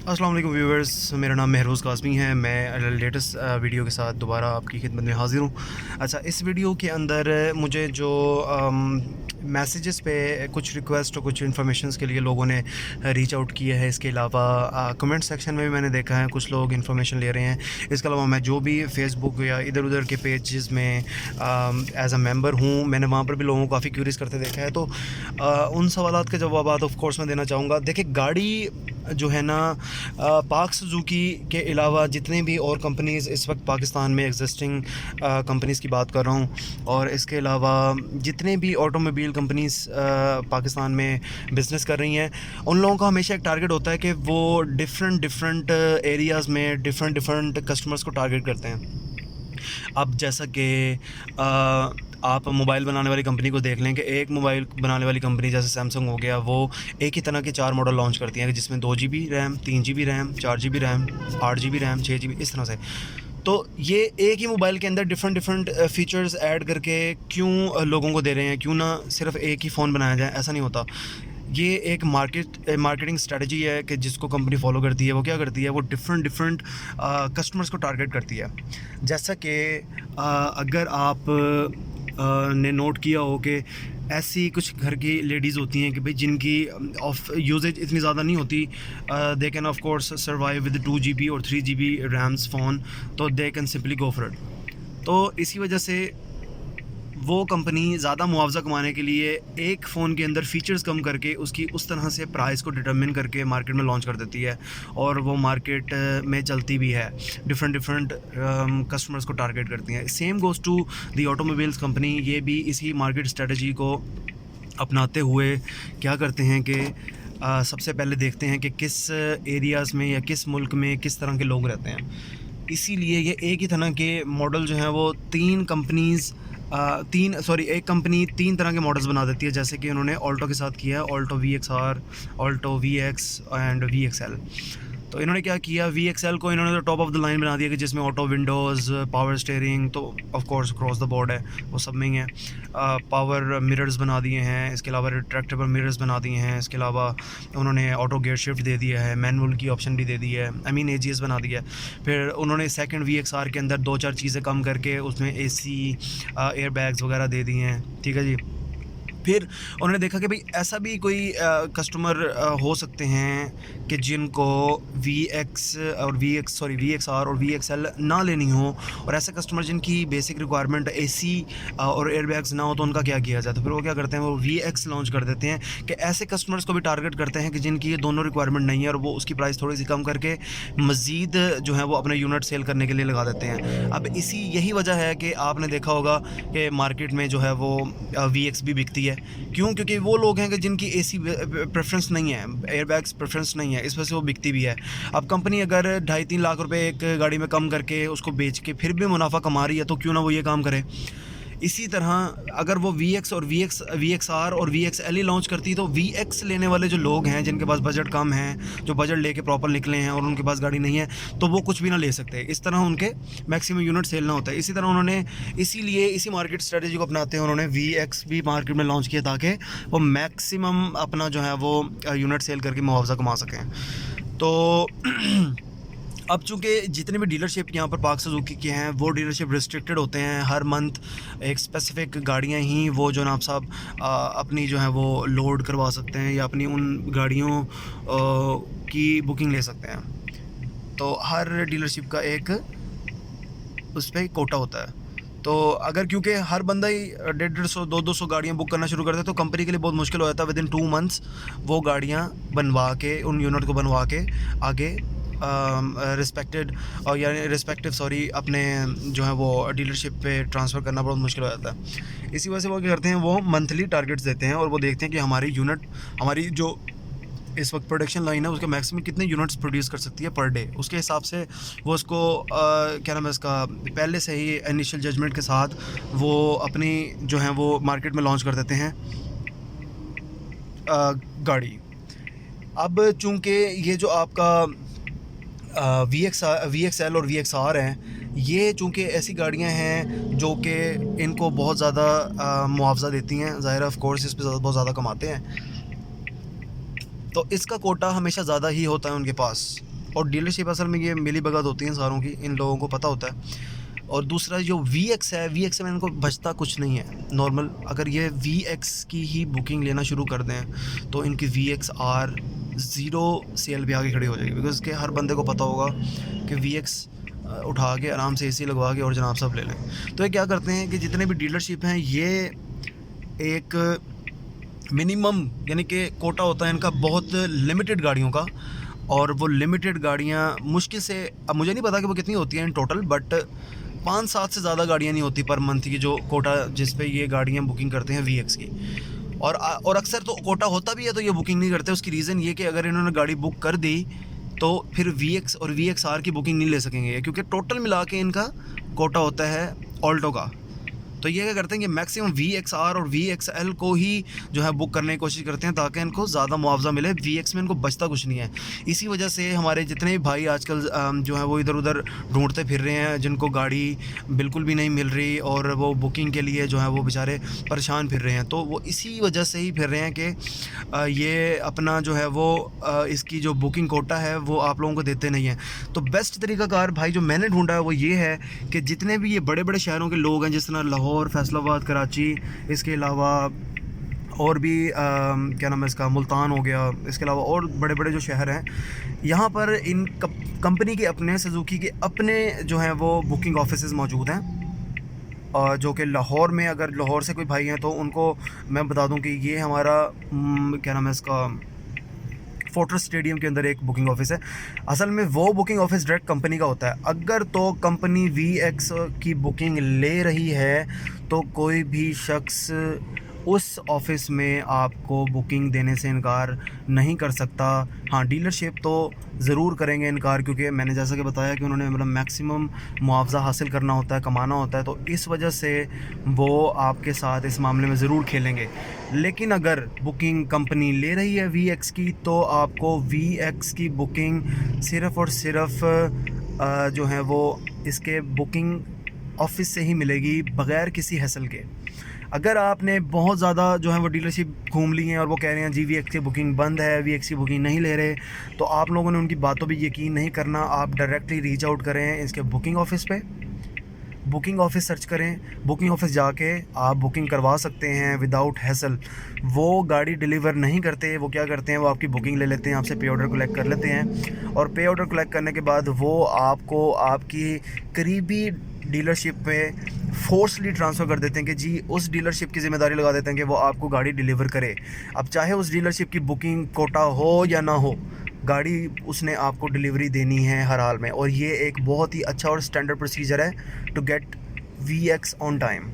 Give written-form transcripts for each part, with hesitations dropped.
अस्सलाम वालेकुम व्यूअर्स, मेरा नाम महरोज़ काज़मी है। मैं लेटेस्ट वीडियो के साथ दोबारा आपकी खिदमत में हाज़िर हूँ। अच्छा, इस वीडियो के अंदर मुझे जो मैसेजेस पे कुछ रिक्वेस्ट और कुछ इन्फॉर्मेशंस के लिए लोगों ने रीच आउट किया है। इसके अलावा कमेंट सेक्शन में भी मैंने देखा है कुछ लोग इन्फॉर्मेशन ले रहे हैं। इसके अलावा मैं जो भी फेसबुक या इधर उधर के पेजेस में एज अ मेंबर हूँ, मैंने वहाँ पर भी लोगों को काफ़ी क्यूरीज करते देखा है। तो उन सवालात के जवाब ऑफ कोर्स मैं देना चाहूँगा। देखिए, गाड़ी जो है ना, पाक सुजुकी के अलावा जितने भी और कंपनीज़ इस वक्त पाकिस्तान में एग्जिस्टिंग कंपनीज़ की बात कर रहा हूँ, और इसके अलावा जितने भी ऑटोमोबाइल कंपनीज़ पाकिस्तान में बिज़नेस कर रही हैं, उन लोगों का हमेशा एक टारगेट होता है कि वो डिफरेंट एरियाज़ में डिफरेंट कस्टमर्स को टारगेट करते हैं। अब जैसा कि आप मोबाइल बनाने वाली कंपनी को देख लें कि एक मोबाइल बनाने वाली कंपनी जैसे सैमसंग हो गया, वो एक ही तरह के 4 मॉडल लॉन्च करती हैं जिसमें 2 GB RAM, 3 GB RAM, 4 GB RAM, 8 GB RAM, 6 GB, इस तरह से। तो ये एक ही मोबाइल के अंदर डिफरेंट फ़ीचर्स ऐड करके क्यों लोगों को दे रहे हैं? क्यों ना सिर्फ एक ही फ़ोन बनाया जाए? ऐसा नहीं होता। ये एक मार्केटिंग स्ट्रेटजी है कि जिसको कंपनी फॉलो करती है। वो क्या करती है? वो डिफरेंट कस्टमर्स को टारगेट करती है। जैसा कि अगर आप ने नोट किया हो कि ऐसी कुछ घर की लेडीज़ होती हैं कि भाई जिनकी ऑफ यूजेज इतनी ज़्यादा नहीं होती, they can of course survive with 2 GB और 3 GB रैम्स फ़ोन, तो they can simply go for it. तो इसी वजह से वो कंपनी ज़्यादा मुआवज़ा कमाने के लिए एक फ़ोन के अंदर फ़ीचर्स कम करके उसकी उस तरह से प्राइस को डिटरमिन करके मार्केट में लॉन्च कर देती है, और वो मार्केट में चलती भी है। डिफरेंट कस्टमर्स को टारगेट करती हैं। Same goes to the automobiles company. ये भी इसी मार्केट स्ट्रेटजी को अपनाते हुए क्या करते हैं कि सबसे पहले देखते हैं कि किस एरियाज़ में या किस मुल्क में किस तरह के लोग रहते हैं। इसीलिए ये एक ही तरह के मॉडल जो हैं वो एक कंपनी 3 तरह के मॉडल्स बना देती है। जैसे कि उन्होंने ऑल्टो के साथ किया है, Alto VXR, Alto VX and VXL। तो इन्होंने क्या किया, VXL को इन्होंने तो टॉप ऑफ द लाइन बना दिया कि जिसमें ऑटो विंडोज़, पावर स्टीयरिंग, तो of course cross the board है, वो सब में ही है। पावर मिरर्स बना दिए हैं, इसके अलावा रिट्रैक्टेबल मिरर्स बना दिए हैं, इसके अलावा उन्होंने ऑटो गियर शिफ्ट दे दिया है, मैनुअल की ऑप्शन भी दे दी है, AGS बना दिया है। फिर उन्होंने सेकंड VXR के अंदर 2-4 चीज़ें कम करके उसमें AC, एयर बैग्स वगैरह दे दिए हैं, ठीक है जी। फिर उन्होंने देखा कि भाई ऐसा भी कोई कस्टमर हो सकते हैं कि जिनको VXR और VXL ना लेनी हो, और ऐसे कस्टमर जिनकी बेसिक रिक्वायरमेंट AC और एयरबैग्स ना हो, तो उनका क्या किया जाए? तो फिर वो क्या करते हैं, वो VX लॉन्च कर देते हैं कि ऐसे कस्टमर्स को भी टारगेट करते हैं कि जिनकी ये दोनों रिक्वायरमेंट नहीं है, और वो उसकी प्राइस थोड़ी सी कम करके मज़ीद जो है वो अपने यूनिट सेल करने के लिए लगा देते हैं। अब यही वजह है कि आपने देखा होगा कि मार्केट में जो है वो VX भी बिकती है। क्यों? क्योंकि वो लोग हैं कि जिनकी AC प्रेफरेंस नहीं है, एयरबैग्स प्रेफरेंस नहीं है, इस वजह से वो बिकती भी है। अब कंपनी अगर 2.5-3 लाख रुपए एक गाड़ी में कम करके उसको बेच के फिर भी मुनाफा कमा रही है, तो क्यों ना वो ये काम करे। इसी तरह अगर वो VXR और VXL ही लॉन्च करती, तो VX लेने वाले जो लोग हैं जिनके पास बजट कम है, जो बजट लेके प्रॉपर निकले हैं और उनके पास गाड़ी नहीं है, तो वो कुछ भी ना ले सकते। इस तरह उनके मैक्सिमम यूनिट सेल ना होता है। इसी तरह उन्होंने इसीलिए इसी मार्केट स्ट्रेटजी को अपनाते हैं उन्होंने VX भी मार्केट में लॉन्च किया, ताकि वो मैक्सिमम अपना जो है वो यूनिट सेल करके मुआवजा कमा सकें। तो अब चूँकि जितने भी डीलरशिप यहाँ पर पाक सुजुकी के हैं, वो डीलरशिप रिस्ट्रिक्टेड होते हैं। हर मंथ एक स्पेसिफ़िक गाड़ियाँ ही वो जनाब साहब अपनी जो है वो लोड करवा सकते हैं, या अपनी उन गाड़ियों की बुकिंग ले सकते हैं। तो हर डीलरशिप का एक उस पर कोटा होता है। तो अगर क्योंकि हर बंदा ही 150, 200 गाड़ियाँ बुक करना शुरू करता है, तो कंपनी के लिए बहुत मुश्किल हो जाता है विदिन 2 मंथ्स वो गाड़ियाँ बनवा के, उन यूनिट को बनवा के आगे रिस्पेक्टिव अपने जो है वो डीलरशिप पे ट्रांसफ़र करना बहुत मुश्किल हो जाता है। इसी वजह से वो क्या करते हैं, वो मंथली टारगेट्स देते हैं, और वो देखते हैं कि हमारी जो इस वक्त प्रोडक्शन लाइन है उसके मैक्सिमम कितने यूनिट्स प्रोड्यूस कर सकती है पर डे। उसके हिसाब से वो उसको क्या नाम है इसका, पहले से ही इनिशियल जजमेंट के साथ वो अपनी जो है वो मार्केट में लॉन्च कर देते हैं गाड़ी। अब चूँकि ये जो आपका VXL और VXR हैं, ये चूँकि ऐसी गाड़ियाँ हैं जो कि इनको बहुत ज़्यादा मुआवज़ा देती हैं, ज़ाहिर है ऑफ कोर्स इस पे बहुत ज़्यादा कमाते हैं, तो इसका कोटा हमेशा ज़्यादा ही होता है उनके पास। और डीलरशिप असल में ये मिली भगत होती हैं सारों की, इन लोगों को पता होता है। और दूसरा जो VX है, VX में इनको बचता कुछ नहीं है नॉर्मल। अगर ये VX की ही बुकिंग लेना शुरू कर दें तो इनकी VXR 0 सेल भी आगे खड़ी हो जाएगी, बिकॉज़ के हर बंदे को पता होगा कि VX उठा के आराम से AC लगवा के और जनाब सब ले लें। तो ये क्या करते हैं कि जितने भी डीलरशिप हैं ये एक मिनिमम यानी कि कोटा होता है इनका बहुत लिमिटेड गाड़ियों का, और वो लिमिटेड गाड़ियाँ मुश्किल से, अब मुझे नहीं पता कि वो कितनी होती हैं इन टोटल, बट 5-7 से ज़्यादा गाड़ियाँ नहीं होती पर मंथ की जो कोटा जिस पे ये गाड़ियाँ बुकिंग करते हैं VX की। और अक्सर तो कोटा होता भी है तो ये बुकिंग नहीं करते। उसकी रीज़न ये कि अगर इन्होंने गाड़ी बुक कर दी तो फिर VX और VXR की बुकिंग नहीं ले सकेंगे, क्योंकि टोटल मिला के इनका कोटा होता है ऑल्टो का। तो ये क्या करते हैं कि मैक्सिमम VXR और VXL को ही जो है बुक करने की कोशिश करते हैं ताकि इनको ज़्यादा मुआवजा मिले। VX में इनको बचता कुछ नहीं है। इसी वजह से हमारे जितने भी भाई आजकल जो है वो इधर उधर ढूंढते फिर रहे हैं, जिनको गाड़ी बिल्कुल भी नहीं मिल रही और वो बुकिंग के लिए जो है वो बेचारे परेशान फिर रहे हैं। तो वो इसी वजह से ही फिर रहे हैं कि ये अपना जो है वो इसकी जो बुकिंग कोटा है वो आप लोगों को देते नहीं हैं। तो बेस्ट तरीक़ाकार भाई जो मैंने ढूंढा है वो ये है कि जितने भी ये बड़े बड़े शहरों के लोग हैं, जिस तरह लाहौर, फैसलाबाद, कराची, इसके अलावा और भी क्या नाम है इसका, मुल्तान हो गया, इसके अलावा और बड़े बड़े जो शहर हैं, यहाँ पर इन कंपनी के अपने सुजुकी के अपने जो हैं वो बुकिंग ऑफिसेज़ मौजूद हैं। जो कि लाहौर में, अगर लाहौर से कोई भाई हैं तो उनको मैं बता दूं कि ये हमारा क्या नाम है इसका, फोर्ट्रेस स्टेडियम के अंदर एक बुकिंग ऑफिस है। असल में वो बुकिंग ऑफिस डायरेक्ट कंपनी का होता है। अगर तो कंपनी VX की बुकिंग ले रही है तो कोई भी शख्स उस ऑफ़िस में आपको बुकिंग देने से इनकार नहीं कर सकता। हाँ, डीलरशिप तो ज़रूर करेंगे इनकार, क्योंकि मैंने जैसा कि बताया कि उन्होंने मतलब मैक्सिमम मुआवजा हासिल करना होता है, कमाना होता है, तो इस वजह से वो आपके साथ इस मामले में ज़रूर खेलेंगे। लेकिन अगर बुकिंग कंपनी ले रही है VX की तो आपको VX की बुकिंग सिर्फ़ और सिर्फ जो है वो इसके बुकिंग ऑफिस से ही मिलेगी, बग़ैर किसी हसल के। अगर आपने बहुत ज़्यादा जो है वो डीलरशिप घूम ली हैं और वो कह रहे हैं जी VX की बुकिंग बंद है, VX की बुकिंग नहीं ले रहे, तो आप लोगों ने उनकी बातों पे यकीन नहीं करना। आप डायरेक्टली रीच आउट करें इसके बुकिंग ऑफिस पे, बुकिंग ऑफिस सर्च करें, बुकिंग ऑफिस जाके आप बुकिंग करवा सकते हैं विदाउट हैसल। वो गाड़ी डिलीवर नहीं करते, वो क्या करते हैं, वो आपकी बुकिंग ले लेते हैं, आपसे पे ऑर्डर कलेक्ट कर लेते हैं, और पे ऑर्डर कलेक्ट करने के बाद वो आपको आपकी करीबी डीलरशिप पे फोर्सली ट्रांसफ़र कर देते हैं कि जी उस डीलरशिप की ज़िम्मेदारी लगा देते हैं कि वो आपको गाड़ी डिलीवर करे। अब चाहे उस डीलरशिप की बुकिंग कोटा हो या ना हो, गाड़ी उसने आपको डिलीवरी देनी है हर हाल में। और ये एक बहुत ही अच्छा और स्टैंडर्ड प्रोसीजर है to get VX on time.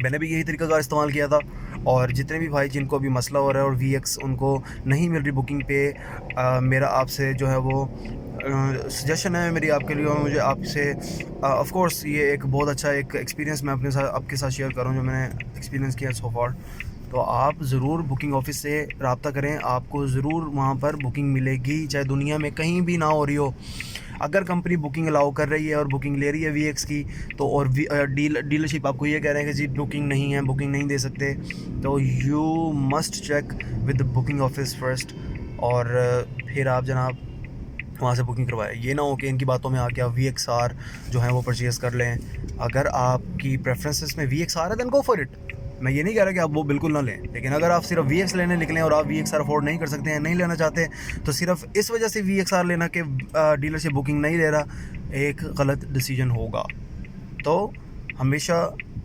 मैंने भी यही तरीका का इस्तेमाल किया था, और जितने भी भाई जिनको अभी मसला हो रहा है और VX उनको नहीं मिल रही बुकिंग पे, मेरा आपसे जो है वो सजेशन है मेरी आपके लिए, और मुझे आपसे ऑफ कोर्स ये एक बहुत अच्छा एक एक्सपीरियंस मैं अपने साथ आपके साथ शेयर करूँ जो मैंने एक्सपीरियंस किया सो फार। तो आप ज़रूर बुकिंग ऑफिस से रब्ता करें, आपको ज़रूर वहाँ पर बुकिंग मिलेगी, चाहे दुनिया में कहीं भी ना हो रही हो। अगर कंपनी बुकिंग अलाउ कर रही है और बुकिंग ले रही है VX की, तो और डीलरशिप आपको ये कह रहे हैं कि जी बुकिंग नहीं है, बुकिंग नहीं दे सकते, तो you must check with the booking office first, और फिर आप जनाब वहाँ से बुकिंग करवाएं। ये ना हो कि इनकी बातों में आके आप VXR जो है वो परचेज़ कर लें। अगर आपकी प्रेफरेंसेस में VXR है देन गो फॉर इट। मैं ये नहीं कह रहा कि आप वो बिल्कुल ना लें, लेकिन अगर आप सिर्फ VX लेने निकलें और आप VXR अफोर्ड नहीं कर सकते हैं, नहीं लेना चाहते, तो सिर्फ इस वजह से VXR लेना कि डीलर से बुकिंग नहीं ले रहा, एक गलत डिसीजन होगा। तो हमेशा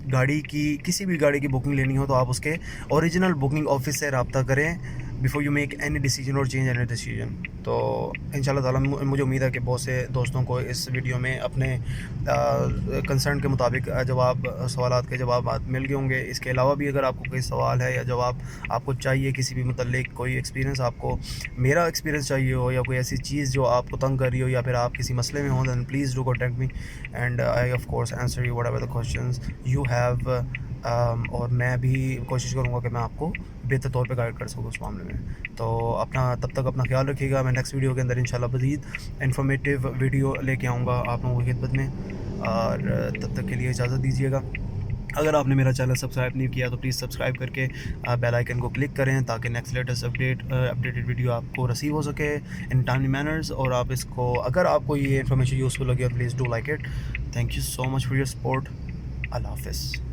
गाड़ी की, किसी भी गाड़ी की बुकिंग लेनी हो तो आप उसके ओरिजिनल बुकिंग ऑफिस से रब्ता करें before you make any decision और चेंज एनी डिसीजन। तो इंशाल्लाह ताला मुझे उम्मीद है कि बहुत से दोस्तों को इस वीडियो में अपने कंसर्न के मुताबिक सवालात के जवाब मिल गए होंगे। इसके अलावा भी अगर आपको कोई सवाल है या जवाब आपको चाहिए, किसी भी मुतल्लिक कोई एक्सपीरियंस आपको मेरा एक्सपीरियंस चाहिए हो, या कोई ऐसी चीज़ जो आपको तंग कर रही हो, या फिर आप किसी मसले में हो, then please do contact me and I of course answer you whatever the questions you have. और मैं भी कोशिश करूँगा कि मैं आपको बेहतर तौर पे गाइड कर सकूँ उस मामले में। तो तब तक अपना ख्याल रखिएगा। मैं नेक्स्ट वीडियो के अंदर इंशाल्लाह मज़ीद इन्फॉर्मेटिव वीडियो लेके आऊँगा आप लोगों की खिदमत में, और तब तक के लिए इजाज़त दीजिएगा। अगर आपने मेरा चैनल सब्सक्राइब नहीं किया तो प्लीज़ सब्सक्राइब करके बेल आइकन को क्लिक करें ताकि नेक्स्ट लेटेस्ट अपडेटेड वीडियो आपको रिसीव हो सके इन टाइमली मैनर्स। और आप इसको, अगर आपको ये इन्फॉर्मेशन यूज़फुल लगी, please do like it. Thank you so much for your support. अल्लाह हाफ़िज़।